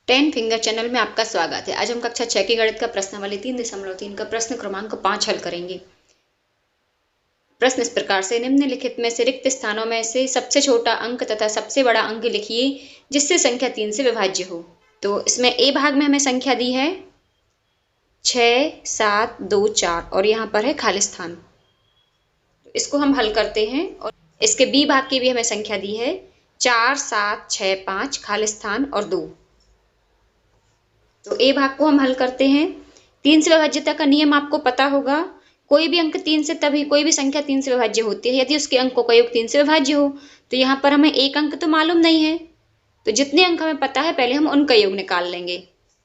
Ten finger channel में आपका स्वागत है। आज हम कक्षा 6 की गणित का प्रश्नावली 3.3 का प्रश्न क्रमांक 5 हल करेंगे। प्रश्न इस प्रकार से, निम्नलिखित में से रिक्त स्थानों में से सबसे छोटा अंक तथा सबसे बड़ा अंक लिखिए जिससे संख्या 3 से विभाज्य हो। तो इसमें ए भाग में हमें संख्या दी है 6, 7, 2, 4 और यहाँ पर है खाली स्थान। तो इसको हम हल करते हैं। और इसके बी भाग की भी हमें संख्या दी है 4, 7, 6, 5 खाली स्थान और 2। तो ए भाग को हम हल करते हैं। 3 से विभाज्यता का नियम आपको पता होगा। कोई भी अंक 3 से तभी कोई भी संख्या 3 से विभाज्य होती है यदि उसके अंकों का योग 3 से विभाज्य हो। तो यहाँ पर हमें एक अंक तो मालूम नहीं है, तो जितने अंक हमें पता है पहले हम उनका योग निकाल लेंगे।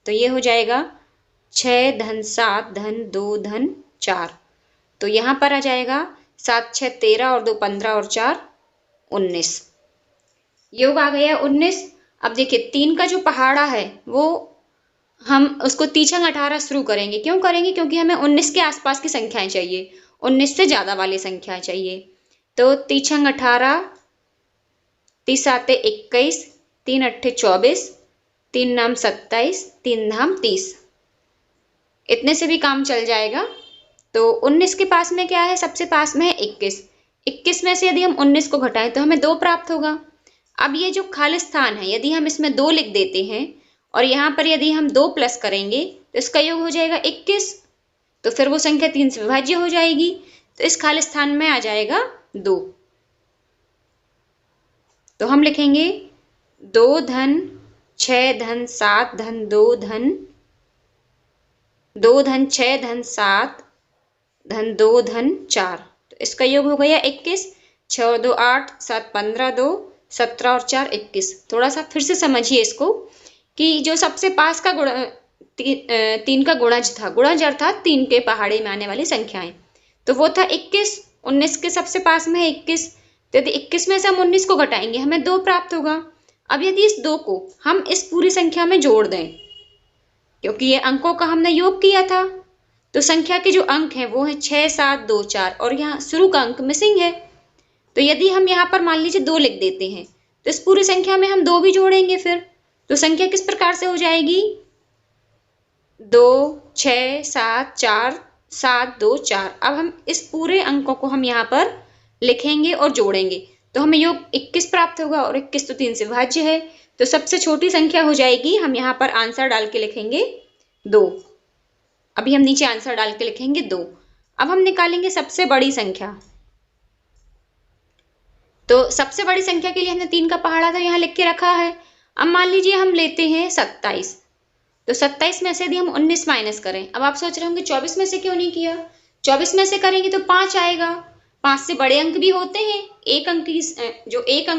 तो ये हो जाएगा 6 धन 7 धन 2 धन 4। तो यहाँ पर आ जाएगा 7 6 13 और 2 15 और 4 19। योग आ गया 19। अब देखिए 3 का जो पहाड़ा है वो हम उसको तीछंग 18 शुरू करेंगे। क्यों करेंगे? क्योंकि हमें 19 के आसपास की संख्याएं चाहिए, 19 से ज्यादा वाली संख्याएं चाहिए। तो तीछंग 18, 30 आते 21, 3 अट्ठे 24, 3 नाम 27, 3 धाम 30। इतने से भी काम चल जाएगा। तो 19 के पास में क्या है? सबसे पास में है 21। 21 में से यदि हम 19 को घटाएं तो हमें 2 प्राप्त होगा। अब ये जो खाली स्थान है यदि हम इसमें 2 लिख देते हैं और यहाँ पर यदि हम 2 प्लस करेंगे तो इसका योग हो जाएगा 21। तो फिर वो संख्या 3 से विभाज्य हो जाएगी। तो इस खाली स्थान में आ जाएगा 2। तो हम लिखेंगे 2 धन 6 धन 7 धन 2 धन 2 धन 6 धन 7 धन 2 धन 4। तो इसका योग हो गया 21। 6 और 2 8, 7 15, 2 17 और 4 21। थोड़ा सा फिर से समझिए इसको कि जो सबसे पास का गुणा 3 का गुणज था, गुणज अर्थात 3 के पहाड़े में आने वाली संख्याएं, तो वो था 21। 19 के सबसे पास में है 21। तो यदि 21 में से हम 19 को घटाएंगे हमें 2 प्राप्त होगा। अब यदि इस 2 को हम इस पूरी संख्या में जोड़ दें, क्योंकि ये अंकों का हमने योग किया था, तो संख्या के जो अंक हैं वो है 6 7 2 4 और यहाँ शुरू का अंक मिसिंग है। तो यदि हम यहाँ पर मान लीजिए 2 लिख देते हैं तो इस पूरी संख्या में हम 2 भी जोड़ेंगे। फिर तो संख्या किस प्रकार से हो जाएगी? 2 6 7 4 7 2 4। अब हम इस पूरे अंकों को हम यहाँ पर लिखेंगे और जोड़ेंगे तो हमें योग 21 प्राप्त होगा और 21 तो 3 से विभाज्य है। तो सबसे छोटी संख्या हो जाएगी, हम यहाँ पर आंसर डाल के लिखेंगे 2। अभी हम नीचे आंसर डाल के लिखेंगे 2। अब हम निकालेंगे सबसे बड़ी संख्या। तो सबसे बड़ी संख्या के लिए हमने 3 का पहाड़ा था यहाँ लिख के रखा है। अब मान लीजिए हम लेते हैं 27। तो 27 में से यदि हम 19 माइनस करें, अब आप सोच रहे होंगे 24 में से क्यों नहीं किया? 24 में से करेंगे तो 5 आएगा। 5 से बड़े अंक भी होते हैं। एक अंक की जो एक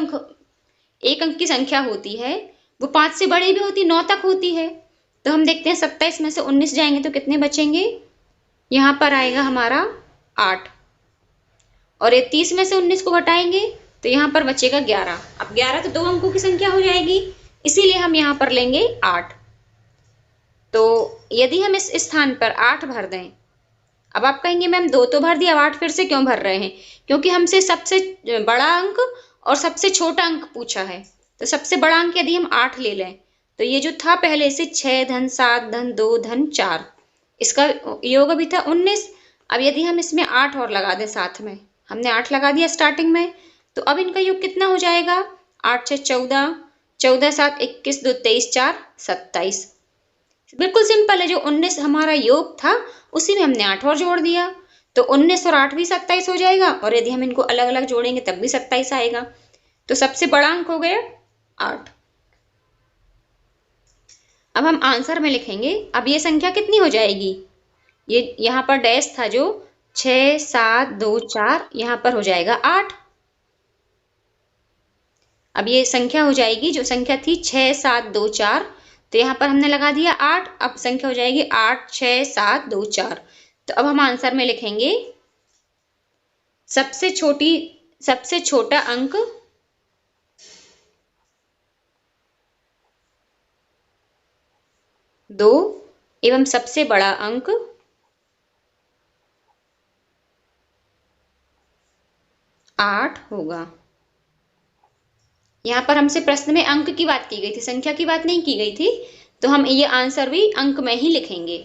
अंक की संख्या होती है वो 5 से बड़ी भी होती है, 9 तक होती है। तो हम देखते हैं 27 में से 19 जाएंगे तो कितने बचेंगे? यहाँ पर आएगा हमारा 8। और ये 30 में से 19 को घटाएंगे तो यहाँ पर बचेगा 11। अब 11 तो 2 अंकों की संख्या हो जाएगी, इसीलिए हम यहाँ पर लेंगे 8। तो यदि हम इस स्थान पर 8 भर दें, अब आप कहेंगे मैम 2 तो भर दिया, अब 8 फिर से क्यों भर रहे हैं? क्योंकि हमसे सबसे बड़ा अंक और सबसे छोटा अंक पूछा है। तो सबसे बड़ा अंक यदि हम 8 ले लें तो ये जो था पहले से 6 धन 7 धन 2 धन 4, इसका योग अभी था 19। अब यदि हम इसमें 8 और लगा दें साथ में, हमने 8 लगा दिया स्टार्टिंग में, तो अब इनका योग कितना हो जाएगा? 8 6 14, 14 7 21, 2 23, 4 27। बिल्कुल सिंपल है। जो 19 हमारा योग था उसी में हमने 8 और जोड़ दिया, तो 19 और 8 भी 27 हो जाएगा। और यदि हम इनको अलग अलग जोड़ेंगे तब भी 27 आएगा। तो सबसे बड़ा अंक हो गया 8। अब हम आंसर में लिखेंगे। अब ये संख्या कितनी हो जाएगी? ये यहाँ पर डैश था जो 6 7 2 4, यहाँ पर हो जाएगा 8। अब ये संख्या हो जाएगी, जो संख्या थी 6 7 2 4, तो यहाँ पर हमने लगा दिया 8। अब संख्या हो जाएगी 8 6 7 2 4। तो अब हम आंसर में लिखेंगे सबसे छोटा अंक 2 एवं सबसे बड़ा अंक 8 होगा। यहाँ पर हमसे प्रश्न में अंक की बात की गई थी, संख्या की बात नहीं की गई थी। तो हम ये आंसर भी अंक में ही लिखेंगे।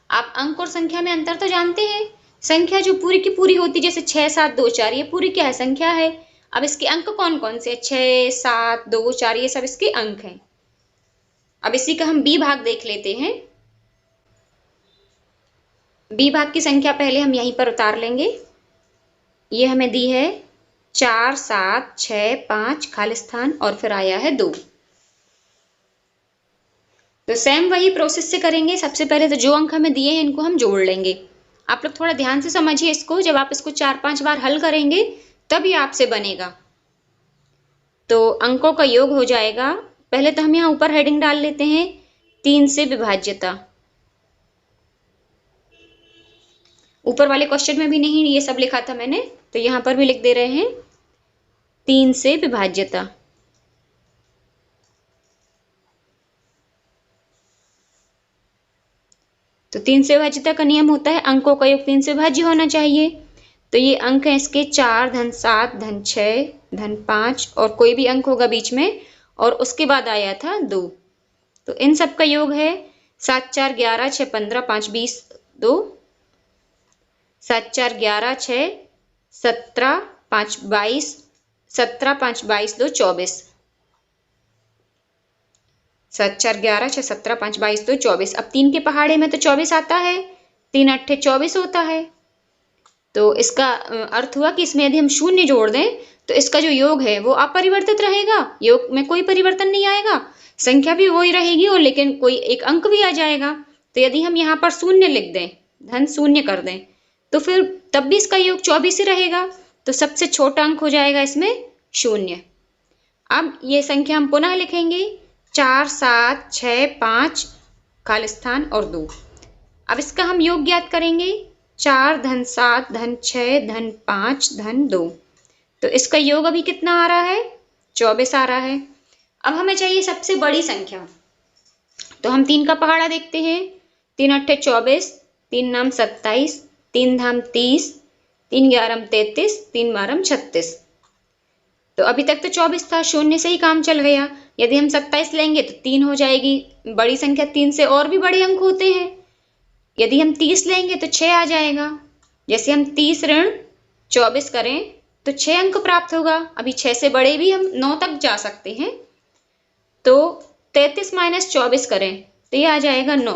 आप अंक और संख्या में अंतर तो जानते हैं। संख्या जो पूरी की पूरी होती, जैसे 6 7 2 4, ये पूरी क्या है, संख्या है। अब इसके अंक कौन कौन से, 6 7 2 4, ये सब इसके अंक हैं। अब इसी का हम बी भाग देख लेते हैं। बी भाग की संख्या पहले हम यहीं पर उतार लेंगे। ये हमें दी है 4 7 6 5 खाली स्थान और फिर आया है 2। तो सेम वही प्रोसेस से करेंगे। सबसे पहले तो जो अंक हमें दिए हैं इनको हम जोड़ लेंगे। आप लोग थोड़ा ध्यान से समझिए इसको, जब आप इसको 4-5 बार हल करेंगे तब ये आपसे बनेगा। तो अंकों का योग हो जाएगा। पहले तो हम यहाँ ऊपर हेडिंग डाल लेते हैं 3 से विभाज्यता। ऊपर वाले क्वेश्चन में भी नहीं ये सब लिखा था मैंने, तो यहाँ पर भी लिख दे रहे हैं 3 से विभाज्यता। तो 3 से विभाज्यता का नियम होता है अंकों का योग 3 से विभाज्य होना चाहिए। तो ये अंक है इसके 4 धन 7 धन 6 धन 5 और कोई भी अंक होगा बीच में, और उसके बाद आया था 2। तो इन सब का योग है 7 4 11 6 15 5 20 2, 7 4 11 6 17 5 22, 17 5 22 2 24, 7 4 11 6 17 5 22 2 24। अब 3 के पहाड़े में तो 24 आता है, 3 8 24 होता है। तो इसका अर्थ हुआ कि इसमें यदि हम शून्य जोड़ दें तो इसका जो योग है वो अपरिवर्तित रहेगा, योग में कोई परिवर्तन नहीं आएगा, संख्या भी वही रहेगी और लेकिन कोई एक अंक भी आ जाएगा। तो यदि हम यहाँ पर शून्य लिख दें, धन शून्य कर दें, तो फिर तब भी इसका योग 24 ही रहेगा। तो सबसे छोटा अंक हो जाएगा इसमें 0। अब ये संख्या हम पुनः लिखेंगे 4 7 6 5 खाली स्थान और 2। अब इसका हम योग ज्ञात करेंगे 4 धन 7 धन 6 धन 5 धन 2। तो इसका योग अभी कितना आ रहा है, 24 आ रहा है। अब हमें चाहिए सबसे बड़ी संख्या। तो हम 3 का पहाड़ा देखते हैं। 3 8 24, 3 9 27, 3 धाम 30, 3 11 33, 3 12 36। तो अभी तक तो 24 था, शून्य से ही काम चल गया। यदि हम 27 लेंगे तो 3 हो जाएगी। बड़ी संख्या 3 से और भी बड़े अंक होते हैं। यदि हम 30 लेंगे तो 6 आ जाएगा। जैसे हम 30 ऋण 24 करें तो 6 अंक प्राप्त होगा। अभी 6 से बड़े भी हम 9 तक जा सकते हैं। तो 33 माइनस 24 करें तो ये आ जाएगा 9।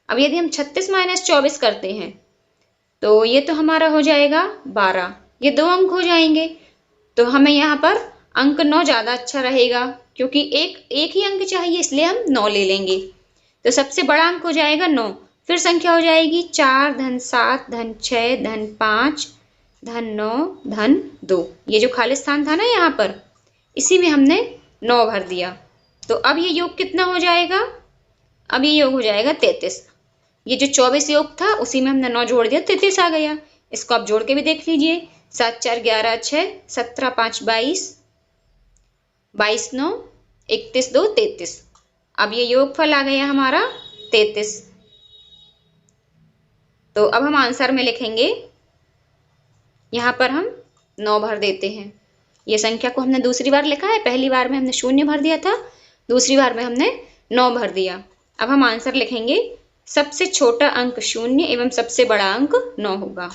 अब यदि हम 36 माइनस 24 करते हैं तो ये तो हमारा हो जाएगा 12। ये 2 अंक हो जाएंगे। तो हमें यहाँ पर अंक 9 ज़्यादा अच्छा रहेगा, क्योंकि एक ही अंक चाहिए, इसलिए हम 9 ले लेंगे। तो सबसे बड़ा अंक हो जाएगा 9। फिर संख्या हो जाएगी 4 धन 7 धन 6 धन 5 धन 9 धन 2। ये जो खाली स्थान था ना यहाँ पर, इसी में हमने 9 भर दिया। तो अब ये योग कितना हो जाएगा, अब ये योग हो जाएगा 33। ये जो 24 योग था उसी में हमने 9 जोड़ दिया, 33 आ गया। इसको आप जोड़ के भी देख लीजिए। 7 4 11 6, 17 5 22, 22 9 31 2 33। अब ये योगफल आ गया हमारा 33। तो अब हम आंसर में लिखेंगे, यहाँ पर हम 9 भर देते हैं। ये संख्या को हमने दूसरी बार लिखा है। पहली बार में हमने 0 भर दिया था, दूसरी बार में हमने 9 भर दिया। अब हम आंसर लिखेंगे, सबसे छोटा अंक 0 एवं सबसे बड़ा अंक 9 होगा।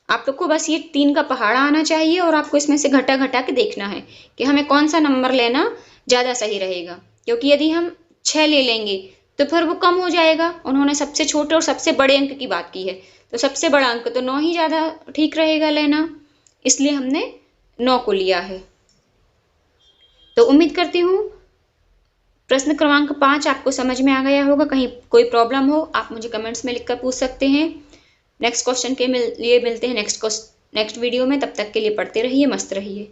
आप लोग को बस ये 3 का पहाड़ा आना चाहिए और आपको इसमें से घटा घटा के देखना है कि हमें कौन सा नंबर लेना ज़्यादा सही रहेगा। क्योंकि यदि हम 6 ले लेंगे तो फिर वो कम हो जाएगा। उन्होंने सबसे छोटे और सबसे बड़े अंक की बात की है, तो सबसे बड़ा अंक तो 9 ही ज़्यादा ठीक रहेगा लेना, इसलिए हमने 9 को लिया है। तो उम्मीद करती हूँ प्रश्न क्रमांक 5 आपको समझ में आ गया होगा। कहीं कोई प्रॉब्लम हो आप मुझे कमेंट्स में लिखकर पूछ सकते हैं। नेक्स्ट क्वेश्चन के लिए मिलते हैं नेक्स्ट वीडियो में। तब तक के लिए पढ़ते रहिए, मस्त रहिए।